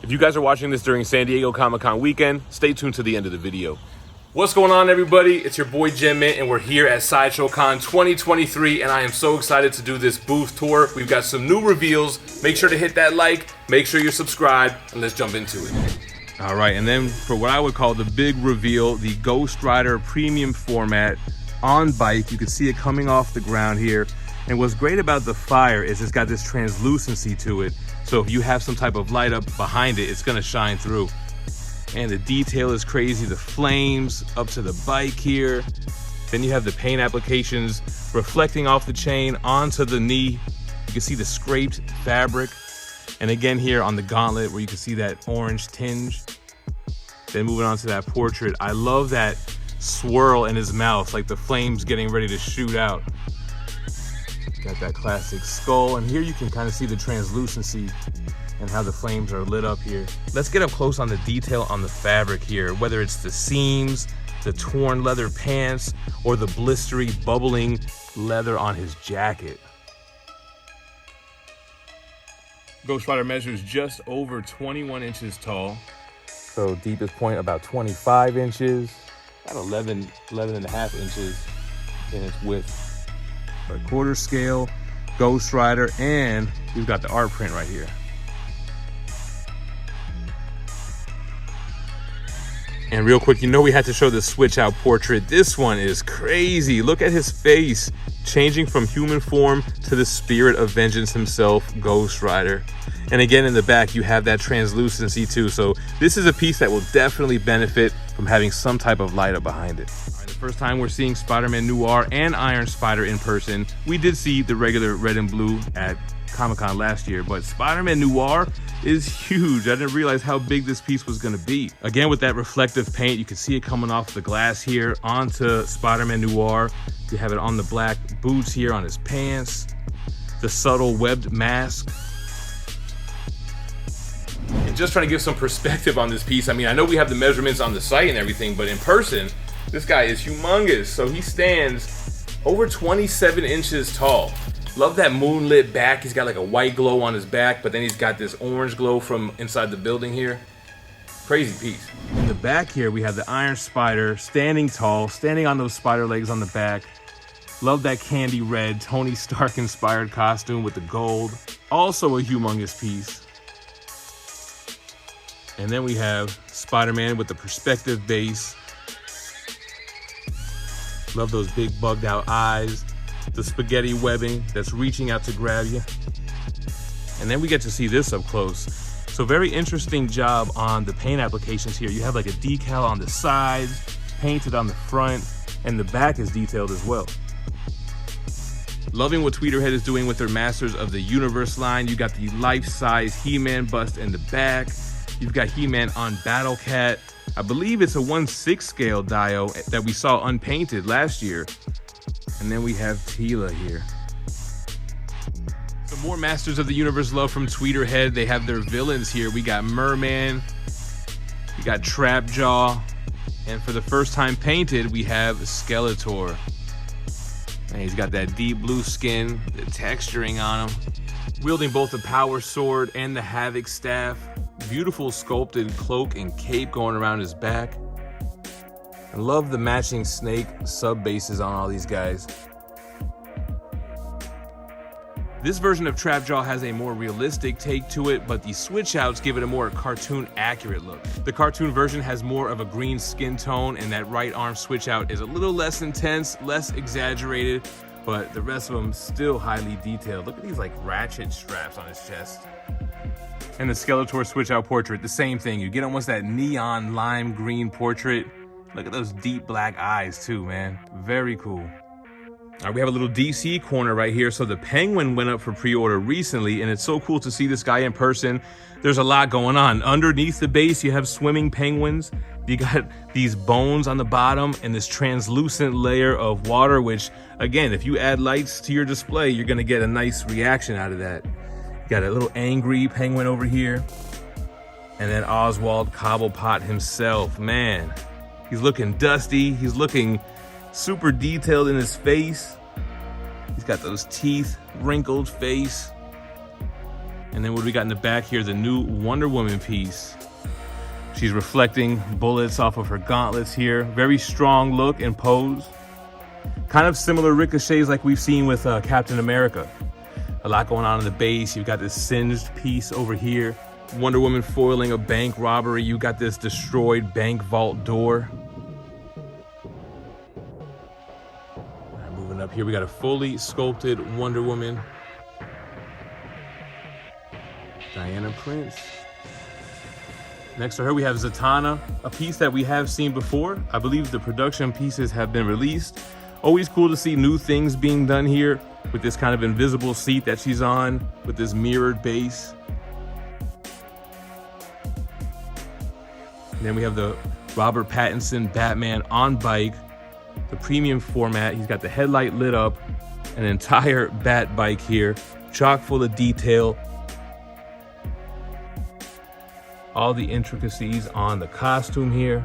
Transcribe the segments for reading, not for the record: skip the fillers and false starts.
If you guys are watching this during San Diego Comic-Con weekend, stay tuned to the end of the video. What's going on, everybody? It's your boy GemMint, and we're here at Sideshow Con 2023, and I am so excited to do this booth tour. We've got some new reveals. Make sure to hit that like, make sure you're subscribed, and let's jump into it. All right, and then for what I would call the big reveal, the Ghost Rider premium format on bike. You can see it coming off the ground here. And what's great about the fire is it's got this translucency to it. So if you have some type of light up behind it, it's gonna shine through. And the detail is crazy. The flames up to the bike here. Then you have the paint applications reflecting off the chain onto the knee. You can see the scraped fabric. And again here on the gauntlet where you can see that orange tinge. Then moving on to that portrait. I love that swirl in his mouth, like the flames getting ready to shoot out. Got that classic skull. And here you can kind of see the translucency and how the flames are lit up here. Let's get up close on the detail on the fabric here, whether it's the seams, the torn leather pants, or the blistery, bubbling leather on his jacket. Ghost Rider measures just over 21 inches tall. So deepest point about 25 inches, about 11 and a half inches in its width. A quarter scale Ghost Rider, and we've got the art print right here. And real quick, you know we had to show the switch out portrait. This one is crazy. Look at his face, changing from human form to the spirit of vengeance himself, Ghost Rider. And again, in the back, you have that translucency too. So this is a piece that will definitely benefit from having some type of light up behind it. All right, the first time we're seeing Spider-Man Noir and Iron Spider in person. We did see the regular red and blue at Comic-Con last year, but Spider-Man Noir is huge. I didn't realize how big this piece was gonna be. Again, with that reflective paint, you can see it coming off the glass here onto Spider-Man Noir. You have it on the black boots here on his pants, the subtle webbed mask. And just trying to give some perspective on this piece. I mean, I know we have the measurements on the site and everything, but in person, this guy is humongous. So he stands over 27 inches tall. Love that moonlit back. He's got like a white glow on his back, but then he's got this orange glow from inside the building here. Crazy piece. In the back here, we have the Iron Spider standing tall, standing on those spider legs on the back. Love that candy red Tony Stark inspired costume with the gold. Also a humongous piece. And then we have Spider-Man with the perspective base. Love those big bugged out eyes. The spaghetti webbing that's reaching out to grab you. And then we get to see this up close. So very interesting job on the paint applications here. You have like a decal on the sides, painted on the front, and the back is detailed as well. Loving what Tweeterhead is doing with their Masters of the Universe line. You got the life-size He-Man bust in the back. You've got He-Man on Battle Cat. I believe it's a 1/6 scale Dio that we saw unpainted last year. And then we have Tila here. Some more Masters of the Universe love from Tweeterhead. They have their villains here. We got Merman, we got Trapjaw, and for the first time painted, we have Skeletor. And he's got that deep blue skin, the texturing on him. Wielding both the Power Sword and the Havoc Staff. Beautiful sculpted cloak and cape going around his back. I love the matching snake sub bases on all these guys. This version of Trapjaw has a more realistic take to it, but the switch outs give it a more cartoon accurate look. The cartoon version has more of a green skin tone, and that right arm switch out is a little less intense, less exaggerated, but the rest of them still highly detailed. Look at these like ratchet straps on his chest. And the Skeletor switch out portrait, the same thing. You get almost that neon lime green portrait. Look at those deep black eyes too, man. Very cool. All right, we have a little DC corner right here. So the Penguin went up for pre-order recently, and it's so cool to see this guy in person. There's a lot going on. Underneath the base, you have swimming penguins. You got these bones on the bottom and this translucent layer of water, which again, if you add lights to your display, you're gonna get a nice reaction out of that. You got a little angry penguin over here. And then Oswald Cobblepot himself, man. He's looking dusty. He's looking super detailed in his face. He's got those teeth, wrinkled face. And then what we got in the back here, the new Wonder Woman piece. She's reflecting bullets off of her gauntlets here. Very strong look and pose. Kind of similar ricochets like we've seen with Captain America. A lot going on in the base. You've got this singed piece over here. Wonder Woman foiling a bank robbery. You got this destroyed bank vault door. All right, moving up here, we got a fully sculpted Wonder Woman. Diana Prince. Next to her, we have Zatanna, a piece that we have seen before. I believe the production pieces have been released. Always cool to see new things being done here with this kind of invisible seat that she's on with this mirrored base. And then we have the Robert Pattinson Batman on bike, the premium format. He's got the headlight lit up, an entire bat bike here, chock full of detail. All the intricacies on the costume here.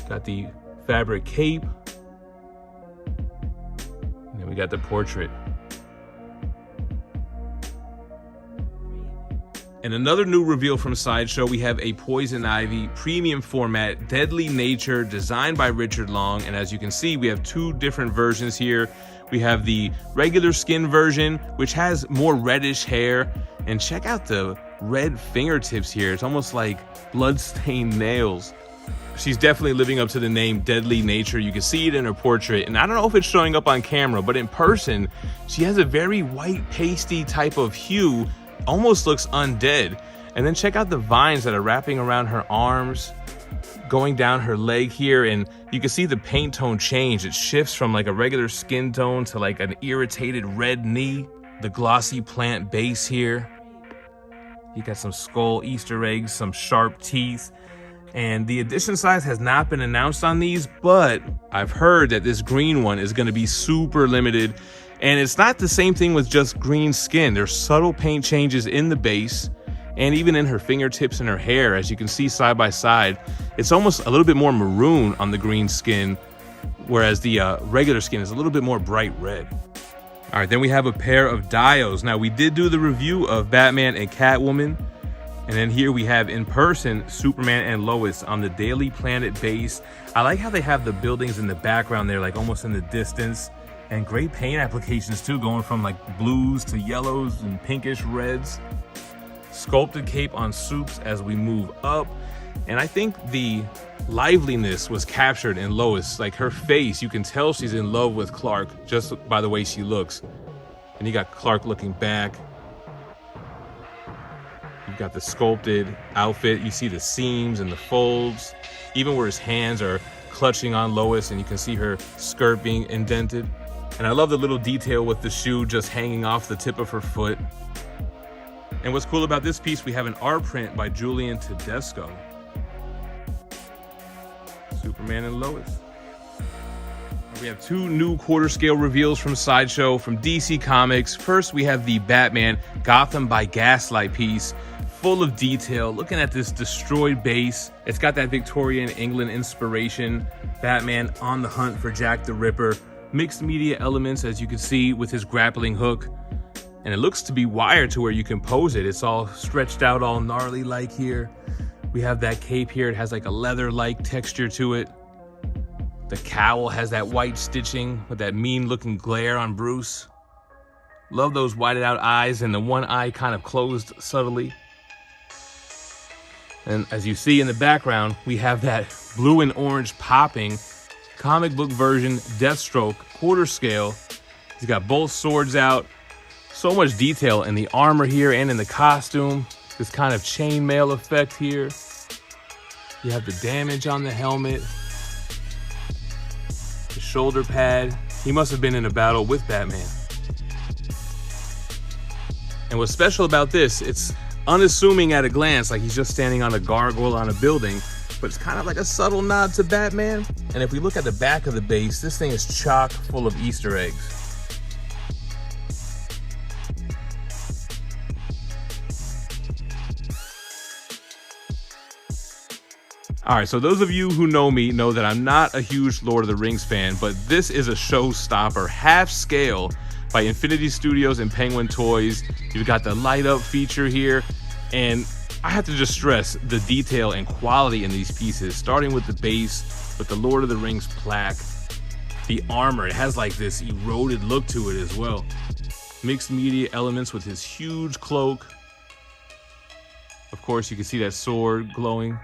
Got the fabric cape. And then we got the portrait. And another new reveal from Sideshow, we have a Poison Ivy premium format, Deadly Nature, designed by Richard Long. And as you can see, we have two different versions here. We have the regular skin version, which has more reddish hair. And check out the red fingertips here. It's almost like blood-stained nails. She's definitely living up to the name Deadly Nature. You can see it in her portrait, and I don't know if it's showing up on camera, but in person, she has a very white, pasty type of hue, almost looks undead. And then check out the vines that are wrapping around her arms, going down her leg here, and you can see the paint tone change. It shifts from like a regular skin tone to like an irritated red knee. The glossy plant base here. You got some skull Easter eggs, some sharp teeth. And the edition size has not been announced on these, but I've heard that this green one is going to be super limited. And it's not the same thing with just green skin. There's subtle paint changes in the base and even in her fingertips and her hair. As you can see side by side, it's almost a little bit more maroon on the green skin, whereas the regular skin is a little bit more bright red. All right, then we have a pair of Dios. Now, we did do the review of Batman and Catwoman. And then here we have in person Superman and Lois on the Daily Planet base. I like how they have the buildings in the background there, like almost in the distance. And great paint applications too, going from like blues to yellows and pinkish reds. Sculpted cape on Supes as we move up. And I think the liveliness was captured in Lois. Like her face, you can tell she's in love with Clark just by the way she looks. And you got Clark looking back. You've got the sculpted outfit. You see the seams and the folds, even where his hands are clutching on Lois, and you can see her skirt being indented. And I love the little detail with the shoe just hanging off the tip of her foot. And what's cool about this piece, we have an art print by Julian Tedesco. Superman and Lois. We have two new quarter scale reveals from Sideshow from DC Comics. First, we have the Batman Gotham by Gaslight piece, full of detail. Looking at this destroyed base, it's got that Victorian England inspiration. Batman on the hunt for Jack the Ripper. Mixed media elements, as you can see, with his grappling hook. And it looks to be wired to where you can pose it. It's all stretched out, all gnarly like here. We have that cape here. It has like a leather-like texture to it. The cowl has that white stitching with that mean looking glare on Bruce. Love those whited out eyes and the one eye kind of closed subtly. And as you see in the background, we have that blue and orange popping comic book version Deathstroke quarter scale. He's got both swords out. So much detail in the armor here and in the costume. This kind of chainmail effect here. You have the damage on the helmet. The shoulder pad. He must have been in a battle with Batman. And what's special about this, it's unassuming at a glance, like he's just standing on a gargoyle on a building, but it's kind of like a subtle nod to Batman. And if we look at the back of the base, this thing is chock full of Easter eggs. All right, so those of you who know me know that I'm not a huge Lord of the Rings fan, but this is a showstopper, half scale by Infinity Studios and Penguin Toys. You've got the light up feature here, and I have to just stress the detail and quality in these pieces, starting with the base, with the Lord of the Rings plaque. The armor, it has like this eroded look to it as well. Mixed media elements with his huge cloak. Of course, you can see that sword glowing.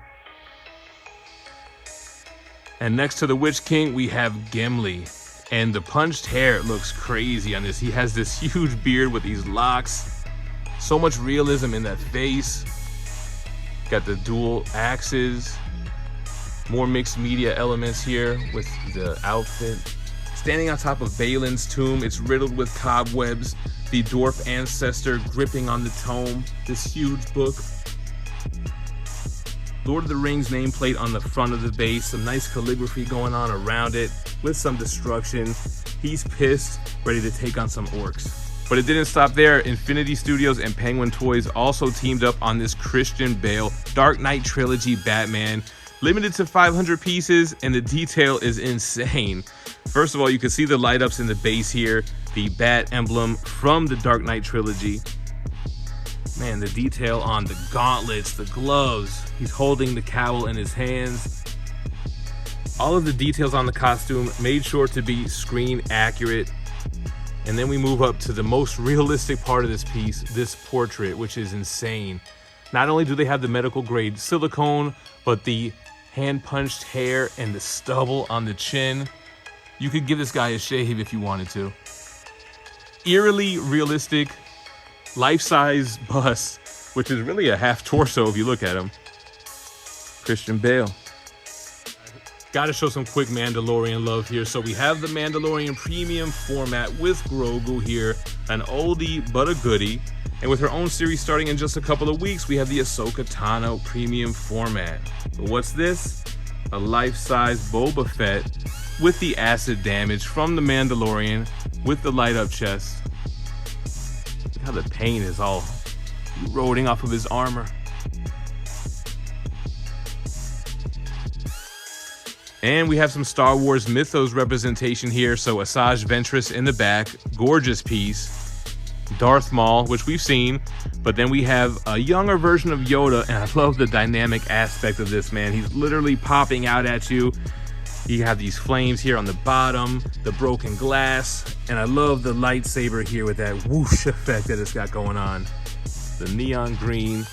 And next to the Witch King, we have Gimli. And the punched hair looks crazy on this. He has this huge beard with these locks. So much realism in that face. Got the dual axes. More mixed media elements here with the outfit. Standing on top of Balin's tomb, it's riddled with cobwebs. The dwarf ancestor gripping on the tome. This huge book. Lord of the Rings nameplate on the front of the base. Some nice calligraphy going on around it with some destruction. He's pissed, ready to take on some orcs. But it didn't stop there. Infinity Studios and Penguin Toys also teamed up on this Christian Bale Dark Knight Trilogy Batman. Limited to 500 pieces, and the detail is insane. First of all, you can see the light ups in the base here, the bat emblem from the Dark Knight Trilogy. Man, the detail on the gauntlets, the gloves. He's holding the cowl in his hands. All of the details on the costume made sure to be screen accurate. And then we move up to the most realistic part of this piece, this portrait, which is insane. Not only do they have the medical grade silicone, but the hand punched hair and the stubble on the chin. You could give this guy a shave if you wanted to. Eerily realistic, life-size bust, which is really a half torso if you look at him. Christian Bale. Gotta show some quick Mandalorian love here. So we have the Mandalorian premium format with Grogu here, an oldie but a goodie. And with her own series starting in just a couple of weeks, we have the Ahsoka Tano premium format. But what's this? A life-size Boba Fett with the acid damage from the Mandalorian with the light-up chest. Look how the paint is all eroding off of his armor. And we have some Star Wars Mythos representation here. So Asajj Ventress in the back, gorgeous piece. Darth Maul, which we've seen, but then we have a younger version of Yoda, and I love the dynamic aspect of this, man. He's literally popping out at you. You have these flames here on the bottom, the broken glass, and I love the lightsaber here with that whoosh effect that it's got going on. The neon green,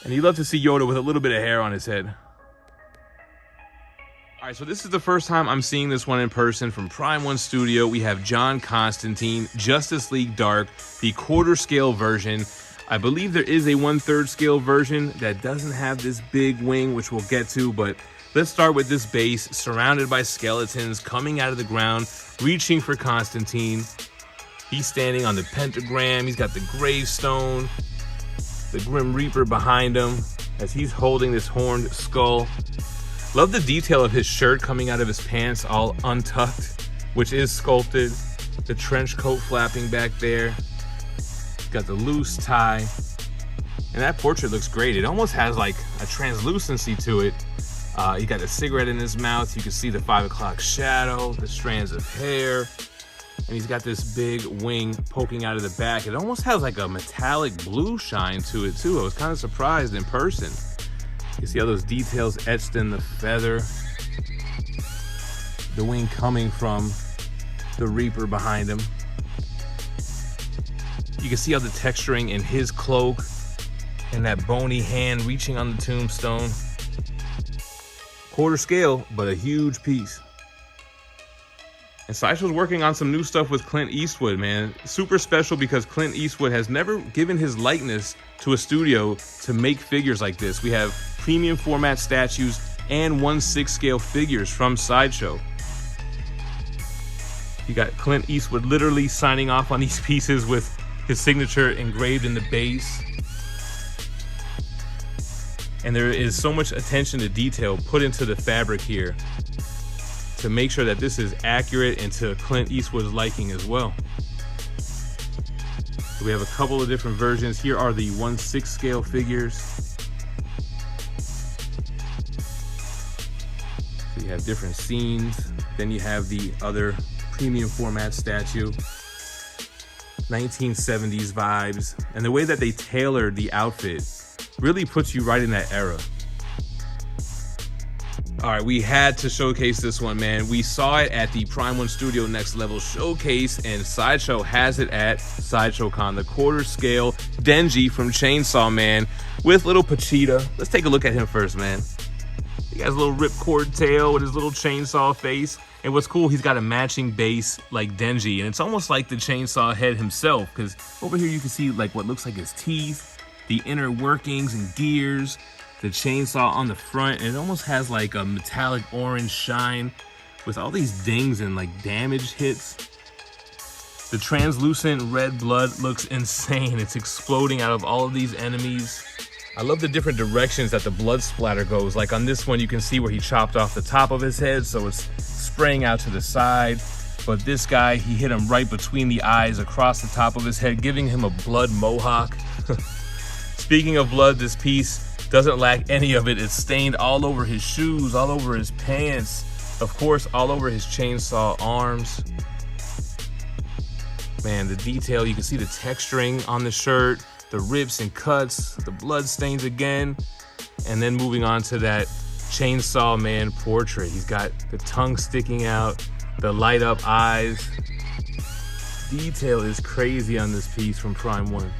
and you love to see Yoda with a little bit of hair on his head. All right, so this is the first time I'm seeing this one in person from Prime One Studio. We have John Constantine, Justice League Dark, the quarter scale version. I believe there is a 1/3 scale version that doesn't have this big wing, which we'll get to, but let's start with this base surrounded by skeletons coming out of the ground, reaching for Constantine. He's standing on the pentagram. He's got the gravestone, the Grim Reaper behind him as he's holding this horned skull. Love the detail of his shirt coming out of his pants, all untucked, which is sculpted. The trench coat flapping back there. Got the loose tie. And that portrait looks great. It almost has like a translucency to it. He got a cigarette in his mouth. You can see the 5 o'clock shadow, the strands of hair. And he's got this big wing poking out of the back. It almost has like a metallic blue shine to it too. I was kind of surprised in person. You see all those details etched in the feather. The wing coming from the Reaper behind him. You can see all the texturing in his cloak and that bony hand reaching on the tombstone. Quarter scale, but a huge piece. And Sideshow's working on some new stuff with Clint Eastwood, man. Super special because Clint Eastwood has never given his likeness to a studio to make figures like this. We have premium format statues and 1/6 scale figures from Sideshow. You got Clint Eastwood literally signing off on these pieces with his signature engraved in the base. And there is so much attention to detail put into the fabric here to make sure that this is accurate and to Clint Eastwood's liking as well. So we have a couple of different versions. Here are the 1/6 scale figures. So you have different scenes. Then you have the other premium format statue. 1970s vibes, and the way that they tailored the outfit really puts you right in that era. All right, we had to showcase this one, man. We saw it at the Prime One Studio Next Level Showcase, and Sideshow has it at Sideshow Con, the quarter scale Denji from Chainsaw Man with little Pachita. Let's take a look at him first, man. He has a little ripcord tail with his little chainsaw face. And what's cool, he's got a matching base like Denji, and it's almost like the chainsaw head himself, because over here you can see like what looks like his teeth, the inner workings and gears, the chainsaw on the front, and it almost has like a metallic orange shine with all these dings and like damage hits. The translucent red blood looks insane. It's exploding out of all of these enemies. I love the different directions that the blood splatter goes. Like on this one, you can see where he chopped off the top of his head, so it's spraying out to the side. But this guy, he hit him right between the eyes across the top of his head, giving him a blood mohawk. Speaking of blood, this piece doesn't lack any of it. It's stained all over his shoes, all over his pants, of course, all over his chainsaw arms. Man, the detail, you can see the texturing on the shirt, the rips and cuts, the blood stains again, and then moving on to that Chainsaw Man portrait. He's got the tongue sticking out, the light up eyes. Detail is crazy on this piece from Prime One.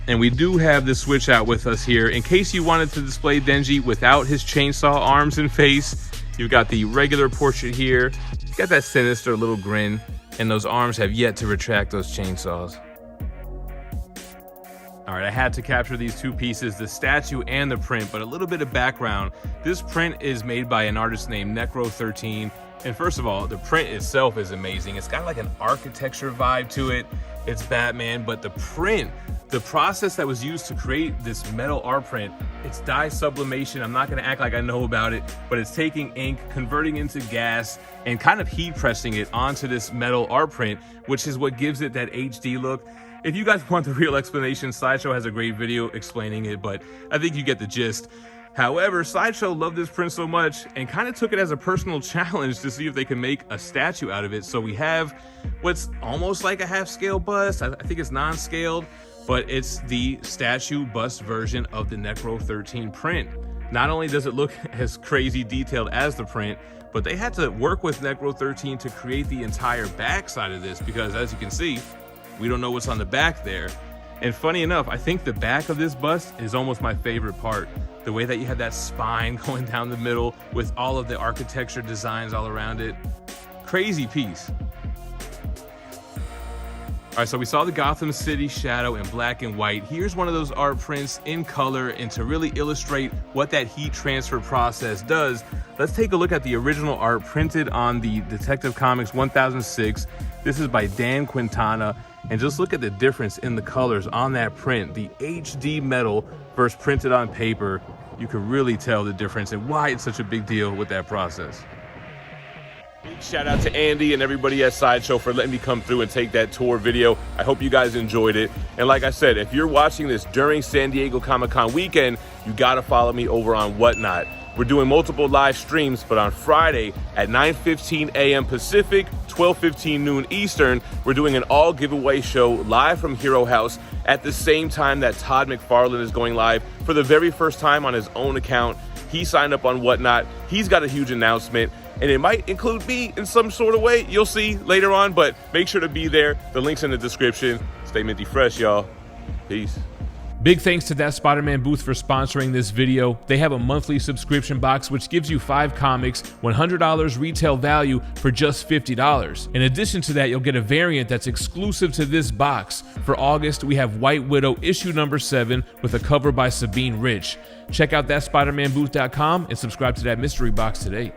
And we do have the switch out with us here. In case you wanted to display Denji without his chainsaw arms and face, you've got the regular portrait here. He's got that sinister little grin, and those arms have yet to retract those chainsaws. All right, I had to capture these two pieces, the statue and the print, but a little bit of background. This print is made by an artist named Necro13. And first of all, the print itself is amazing. It's got like an architecture vibe to it. It's Batman, but the print, the process that was used to create this metal art print, it's dye sublimation. I'm not gonna act like I know about it, but it's taking ink, converting into gas, and kind of heat pressing it onto this metal art print, which is what gives it that HD look. If you guys want the real explanation, Sideshow has a great video explaining it, but I think you get the gist. However, Sideshow loved this print so much and kind of took it as a personal challenge to see if they can make a statue out of it. So we have what's almost like a half-scale bust. I think it's non-scaled, but it's the statue bust version of the Necro13 print. Not only does it look as crazy detailed as the print, but they had to work with Necro13 to create the entire back side of this, because as you can see, we don't know what's on the back there. And funny enough, I think the back of this bust is almost my favorite part. The way that you have that spine going down the middle with all of the architecture designs all around it. Crazy piece. All right, so we saw the Gotham City shadow in black and white. Here's one of those art prints in color, and to really illustrate what that heat transfer process does, let's take a look at the original art printed on the Detective Comics 1006. This is by Dan Quintana, and just look at the difference in the colors on that print. The HD metal versus printed on paper, you can really tell the difference and why it's such a big deal with that process. Big shout out to Andy and everybody at Sideshow for letting me come through and take that tour video. I hope you guys enjoyed it. And like I said, if you're watching this during San Diego Comic-Con weekend, you gotta follow me over on Whatnot. We're doing multiple live streams, but on Friday at 9:15 a.m. Pacific, 12:15 noon Eastern, we're doing an all giveaway show live from Hero House at the same time that Todd McFarlane is going live for the very first time on his own account. He signed up on Whatnot. He's got a huge announcement, and it might include me in some sort of way. You'll see later on, but make sure to be there. The link's in the description. Stay minty fresh, y'all. Peace. Big thanks to That Spider-Man Booth for sponsoring this video. They have a monthly subscription box which gives you 5 comics, $100 retail value for just $50. In addition to that, you'll get a variant that's exclusive to this box. For August, we have White Widow issue number 7 with a cover by Sabine Rich. Check out thatspidermanbooth.com and subscribe to that mystery box today.